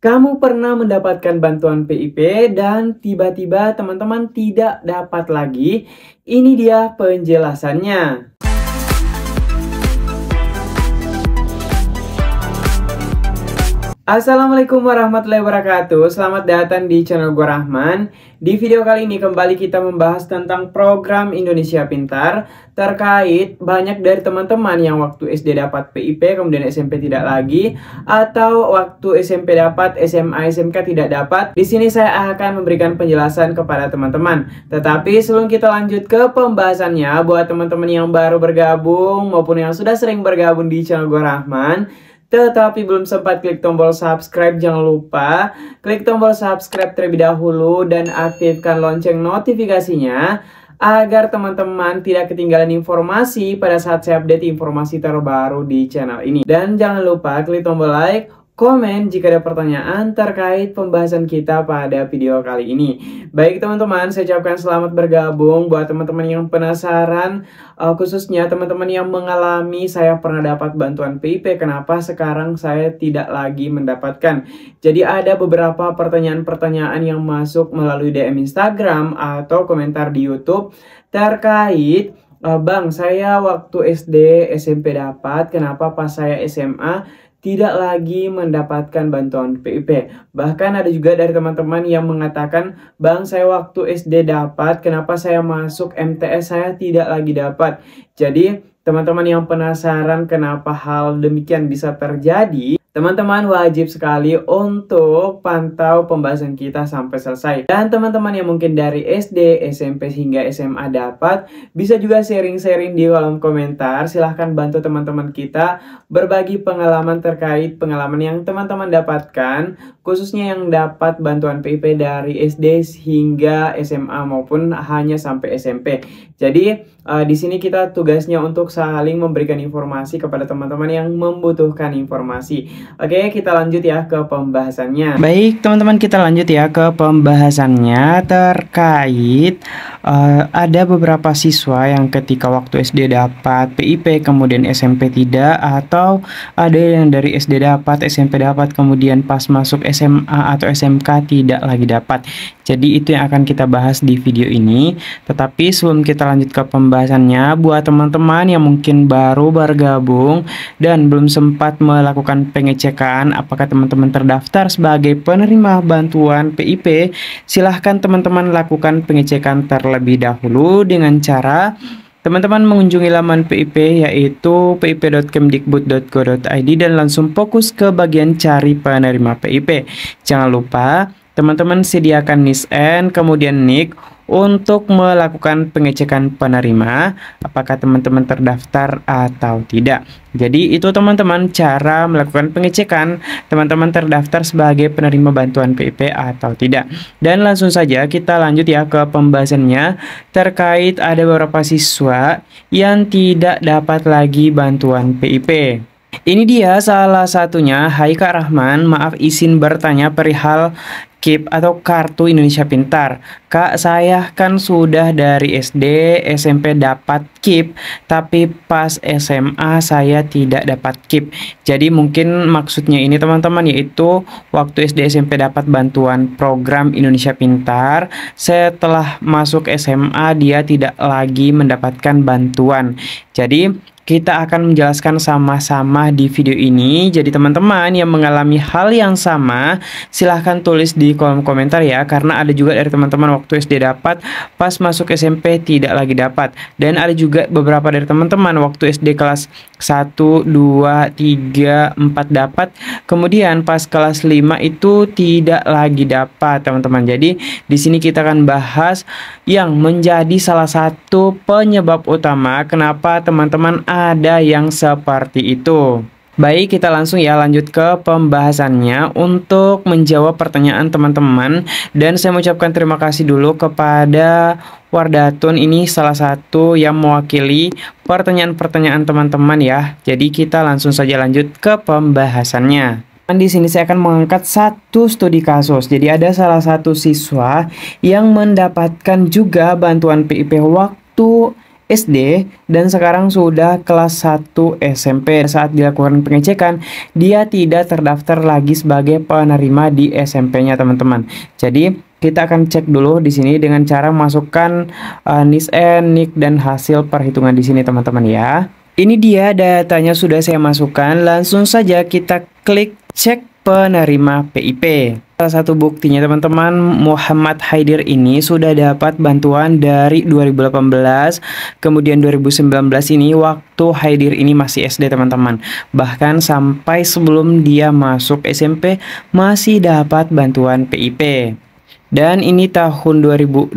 Kamu pernah mendapatkan bantuan PIP dan tiba-tiba teman-teman tidak dapat lagi? Ini dia penjelasannya. Assalamualaikum warahmatullahi wabarakatuh. Selamat datang di channel gue Rahman. Di video kali ini kembali kita membahas tentang program Indonesia Pintar. Terkait banyak dari teman-teman yang waktu SD dapat PIP kemudian SMP tidak lagi, atau waktu SMP dapat SMA SMK tidak dapat. Di sini saya akan memberikan penjelasan kepada teman-teman. Tetapi sebelum kita lanjut ke pembahasannya, buat teman-teman yang baru bergabung maupun yang sudah sering bergabung di channel gue Rahman tetapi belum sempat klik tombol subscribe, jangan lupa klik tombol subscribe terlebih dahulu dan aktifkan lonceng notifikasinya agar teman-teman tidak ketinggalan informasi pada saat saya update informasi terbaru di channel ini. Dan jangan lupa klik tombol like, komen jika ada pertanyaan terkait pembahasan kita pada video kali ini. Baik teman-teman, saya ucapkan selamat bergabung buat teman-teman yang penasaran, khususnya teman-teman yang mengalami saya pernah dapat bantuan PIP, kenapa sekarang saya tidak lagi mendapatkan. Jadi ada beberapa pertanyaan-pertanyaan yang masuk melalui DM Instagram atau komentar di YouTube terkait Bang, saya waktu SD SMP dapat, kenapa pas saya SMA tidak lagi mendapatkan bantuan PIP. Bahkan ada juga dari teman-teman yang mengatakan, Bang, saya waktu SD dapat, kenapa saya masuk MTS saya tidak lagi dapat. Jadi teman-teman yang penasaran kenapa hal demikian bisa terjadi, teman-teman wajib sekali untuk pantau pembahasan kita sampai selesai. Dan teman-teman yang mungkin dari SD, SMP hingga SMA dapat, bisa juga sharing-sharing di kolom komentar. Silahkan bantu teman-teman kita berbagi pengalaman terkait pengalaman yang teman-teman dapatkan, khususnya yang dapat bantuan PIP dari SD hingga SMA maupun hanya sampai SMP. Jadi di sini kita tugasnya untuk saling memberikan informasi kepada teman-teman yang membutuhkan informasi. Oke, kita lanjut ya ke pembahasannya. Baik, teman-teman, kita lanjut ya ke pembahasannya terkait ada beberapa siswa yang ketika waktu SD dapat PIP kemudian SMP tidak, atau ada yang dari SD dapat, SMP dapat, kemudian pas masuk SMA atau SMK tidak lagi dapat. Jadi itu yang akan kita bahas di video ini. Tetapi sebelum kita lanjut ke pembahasannya, buat teman-teman yang mungkin baru bergabung dan belum sempat melakukan pengecekan apakah teman-teman terdaftar sebagai penerima bantuan PIP, silahkan teman-teman lakukan pengecekan terlebih dahulu dengan cara teman-teman mengunjungi laman PIP yaitu pip.kemdikbud.go.id dan langsung fokus ke bagian cari penerima PIP. Jangan lupa teman-teman sediakan NISN kemudian NIK untuk melakukan pengecekan penerima apakah teman-teman terdaftar atau tidak. Jadi itu teman-teman cara melakukan pengecekan teman-teman terdaftar sebagai penerima bantuan PIP atau tidak. Dan langsung saja kita lanjut ya ke pembahasannya terkait ada beberapa siswa yang tidak dapat lagi bantuan PIP. Ini dia salah satunya. Hai Kak Rahman, maaf izin bertanya perihal KIP atau Kartu Indonesia Pintar. Kak, saya kan sudah dari SD, SMP dapat KIP, tapi pas SMA saya tidak dapat KIP. Jadi mungkin maksudnya ini teman-teman yaitu waktu SD SMP dapat bantuan program Indonesia Pintar, setelah masuk SMA dia tidak lagi mendapatkan bantuan. Jadi kita akan menjelaskan sama-sama di video ini. Jadi teman-teman yang mengalami hal yang sama, silahkan tulis di kolom komentar ya. Karena ada juga dari teman-teman waktu SD dapat, pas masuk SMP tidak lagi dapat. Dan ada juga beberapa dari teman-teman waktu SD kelas 1, 2, 3, 4 dapat. Kemudian pas kelas 5 itu tidak lagi dapat teman-teman. Jadi di sini kita akan bahas yang menjadi salah satu penyebab utama kenapa teman-teman ada yang seperti itu. Baik, kita langsung ya lanjut ke pembahasannya untuk menjawab pertanyaan teman-teman. Dan saya mengucapkan terima kasih dulu kepada Wardatun, ini salah satu yang mewakili pertanyaan-pertanyaan teman-teman ya. Jadi kita langsung saja lanjut ke pembahasannya. Di sini saya akan mengangkat satu studi kasus. Jadi ada salah satu siswa yang mendapatkan juga bantuan PIP waktu SD dan sekarang sudah kelas 1 SMP. Saat dilakukan pengecekan, dia tidak terdaftar lagi sebagai penerima di SMP-nya, teman-teman. Jadi kita akan cek dulu di sini dengan cara masukkan NISN, NIK dan hasil perhitungan di sini, teman-teman ya. Ini dia datanya sudah saya masukkan. Langsung saja kita klik cek penerima PIP. Salah satu buktinya, teman-teman, Muhammad Haidir ini sudah dapat bantuan dari 2018, kemudian 2019 ini waktu Haidir ini masih SD, teman-teman. Bahkan sampai sebelum dia masuk SMP masih dapat bantuan PIP. Dan ini tahun 2022,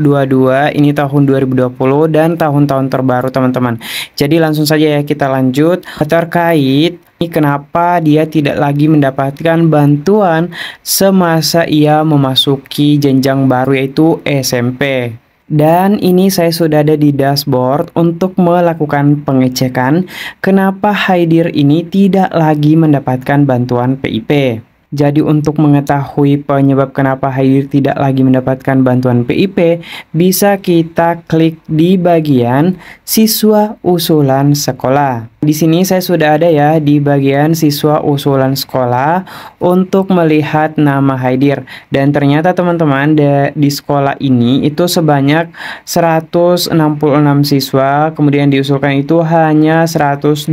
ini tahun 2020 dan tahun-tahun terbaru, teman-teman. Jadi langsung saja ya kita lanjut terkait kenapa dia tidak lagi mendapatkan bantuan semasa ia memasuki jenjang baru yaitu SMP. Dan ini saya sudah ada di dashboard untuk melakukan pengecekan kenapa Haidir ini tidak lagi mendapatkan bantuan PIP. Jadi untuk mengetahui penyebab kenapa Haidir tidak lagi mendapatkan bantuan PIP, bisa kita klik di bagian siswa usulan sekolah. Di sini saya sudah ada ya di bagian siswa usulan sekolah untuk melihat nama Haidir. Dan ternyata, teman-teman, di sekolah ini itu sebanyak 166 siswa, kemudian diusulkan itu hanya 123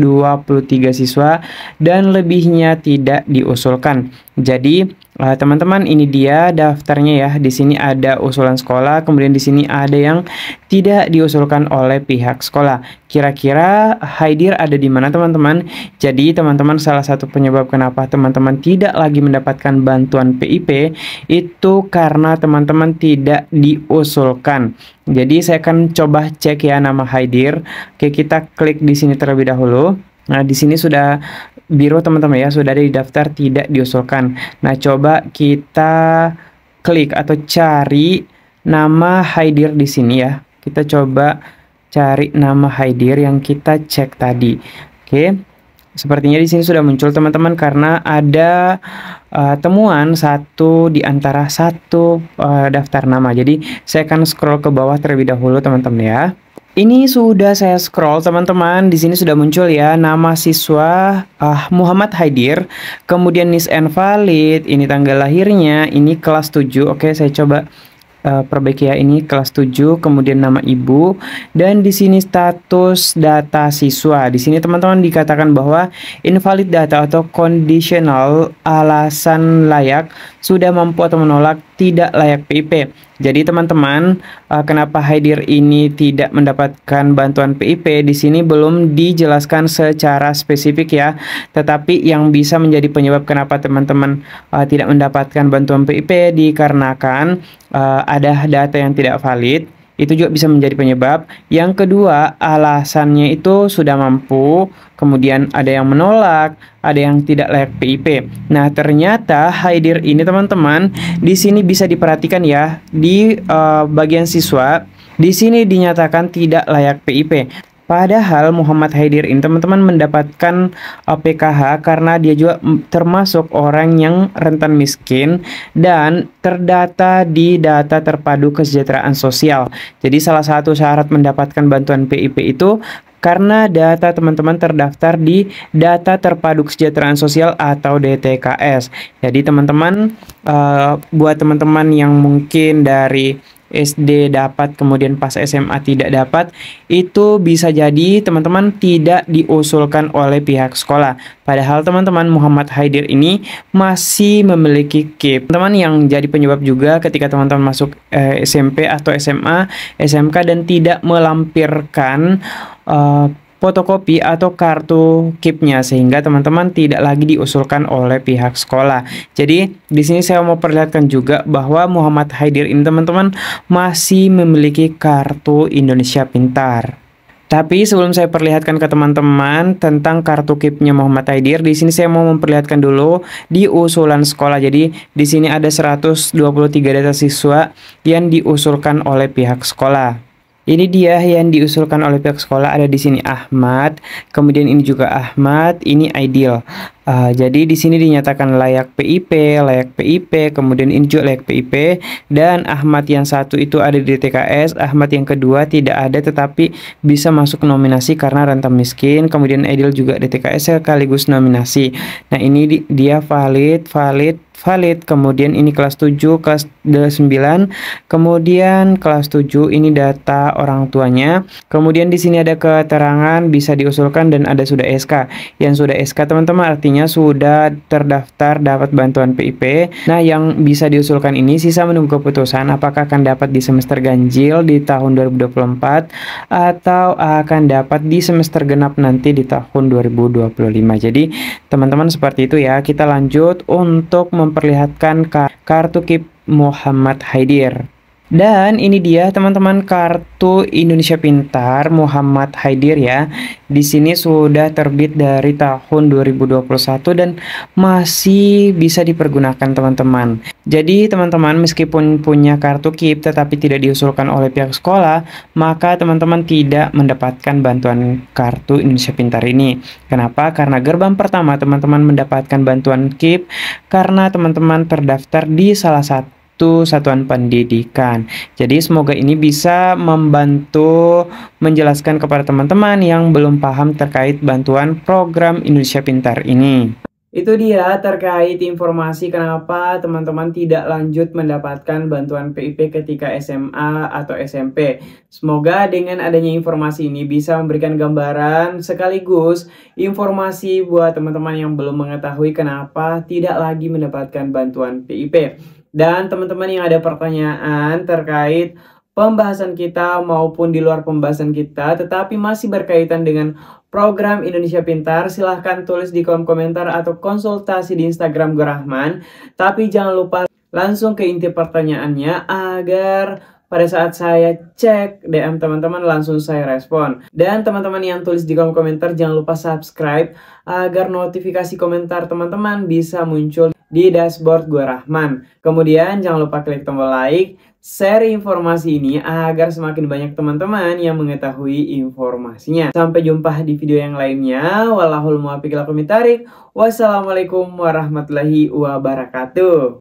siswa dan lebihnya tidak diusulkan. Jadi teman-teman, ini dia daftarnya ya. Di sini ada usulan sekolah, kemudian di sini ada yang tidak diusulkan oleh pihak sekolah. Kira-kira Haidir ada di mana, teman-teman? Jadi teman-teman, salah satu penyebab kenapa teman-teman tidak lagi mendapatkan bantuan PIP itu karena teman-teman tidak diusulkan. Jadi saya akan coba cek ya nama Haidir. Oke, kita klik di sini terlebih dahulu. Nah, di sini sudah biru, teman-teman ya, sudah ada di daftar tidak diusulkan. Nah, coba kita klik atau cari nama Haidir di sini ya. Kita coba cari nama Haidir yang kita cek tadi. Oke. Sepertinya di sini sudah muncul, teman-teman, karena ada temuan satu di antara satu daftar nama. Jadi saya akan scroll ke bawah terlebih dahulu, teman-teman ya. Ini sudah saya scroll, teman-teman. Di sini sudah muncul ya nama siswa Muhammad Haidir, kemudian NISN valid, ini tanggal lahirnya, ini kelas 7. Oke, saya coba perbaiki ya, ini kelas 7, kemudian nama ibu, dan di sini status data siswa. Di sini, teman-teman, dikatakan bahwa invalid data atau conditional, alasan layak, sudah mampu atau menolak, tidak layak PIP. Jadi teman-teman, kenapa Haidir ini tidak mendapatkan bantuan PIP di sini belum dijelaskan secara spesifik ya. Tetapi yang bisa menjadi penyebab kenapa teman-teman tidak mendapatkan bantuan PIP dikarenakan ada data yang tidak valid. Itu juga bisa menjadi penyebab. Yang kedua, alasannya itu sudah mampu, kemudian ada yang menolak, ada yang tidak layak PIP. Nah, ternyata Haidir ini, teman-teman, di sini bisa diperhatikan ya, di bagian siswa, di sini dinyatakan tidak layak PIP. Padahal Muhammad Haidir ini, teman-teman, mendapatkan PKH karena dia juga termasuk orang yang rentan miskin dan terdata di data terpadu kesejahteraan sosial. Jadi salah satu syarat mendapatkan bantuan PIP itu karena data teman-teman terdaftar di data terpadu kesejahteraan sosial atau DTKS. Jadi teman-teman, buat teman-teman yang mungkin dari SD dapat kemudian pas SMA tidak dapat, itu bisa jadi teman-teman tidak diusulkan oleh pihak sekolah. Padahal teman-teman, Muhammad Haidir ini masih memiliki KIP. Teman-teman, yang jadi penyebab juga ketika teman-teman masuk SMP atau SMA, SMK dan tidak melampirkan fotokopi atau kartu KIP-nya, sehingga teman-teman tidak lagi diusulkan oleh pihak sekolah. Jadi di sini saya mau perlihatkan juga bahwa Muhammad Haidir ini, teman-teman, masih memiliki kartu Indonesia Pintar. Tapi sebelum saya perlihatkan ke teman-teman tentang kartu KIP-nya Muhammad Haidir, di sini saya mau memperlihatkan dulu di usulan sekolah. Jadi di sini ada 123 data siswa yang diusulkan oleh pihak sekolah. Ini dia yang diusulkan oleh pihak sekolah, ada di sini Ahmad, kemudian ini juga Ahmad, ini Aidil. Jadi di sini dinyatakan layak PIP, kemudian ini juga layak PIP, dan Ahmad yang satu itu ada di DTKS, Ahmad yang kedua tidak ada tetapi bisa masuk nominasi karena rentan miskin, kemudian Edil juga DTKS sekaligus nominasi. Nah ini dia valid, kemudian ini kelas 7, kelas 9, kemudian kelas 7 ini data orang tuanya, kemudian di sini ada keterangan bisa diusulkan dan ada sudah SK. Yang sudah SK teman-teman artinya sudah terdaftar dapat bantuan PIP. Nah yang bisa diusulkan ini sisa menunggu keputusan apakah akan dapat di semester ganjil di tahun 2024 atau akan dapat di semester genap nanti di tahun 2025. Jadi teman-teman seperti itu ya. Kita lanjut untuk memperlihatkan kartu KIP Muhammad Haidir. Dan ini dia teman-teman kartu Indonesia Pintar Muhammad Haidir ya. Di sini sudah terbit dari tahun 2021 dan masih bisa dipergunakan teman-teman. Jadi teman-teman meskipun punya kartu KIP tetapi tidak diusulkan oleh pihak sekolah, maka teman-teman tidak mendapatkan bantuan kartu Indonesia Pintar ini. Kenapa? Karena gerbang pertama teman-teman mendapatkan bantuan KIP karena teman-teman terdaftar di salah satu satuan pendidikan. Jadi semoga ini bisa membantu menjelaskan kepada teman-teman yang belum paham terkait bantuan program Indonesia Pintar ini. Itu dia terkait informasi kenapa teman-teman tidak lanjut mendapatkan bantuan PIP ketika SMA atau SMP. Semoga dengan adanya informasi ini bisa memberikan gambaran sekaligus informasi buat teman-teman yang belum mengetahui kenapa tidak lagi mendapatkan bantuan PIP. Dan teman-teman yang ada pertanyaan terkait pembahasan kita maupun di luar pembahasan kita tetapi masih berkaitan dengan program Indonesia Pintar, silahkan tulis di kolom komentar atau konsultasi di Instagram Gorahman. Tapi jangan lupa langsung ke inti pertanyaannya agar pada saat saya cek DM teman-teman langsung saya respon. Dan teman-teman yang tulis di kolom komentar jangan lupa subscribe agar notifikasi komentar teman-teman bisa muncul di dashboard Gorahman. Kemudian jangan lupa klik tombol like, share informasi ini agar semakin banyak teman-teman yang mengetahui informasinya. Sampai jumpa di video yang lainnya. Wallahul muwaffiq ila aqwamit thoriq. Wassalamualaikum warahmatullahi wabarakatuh.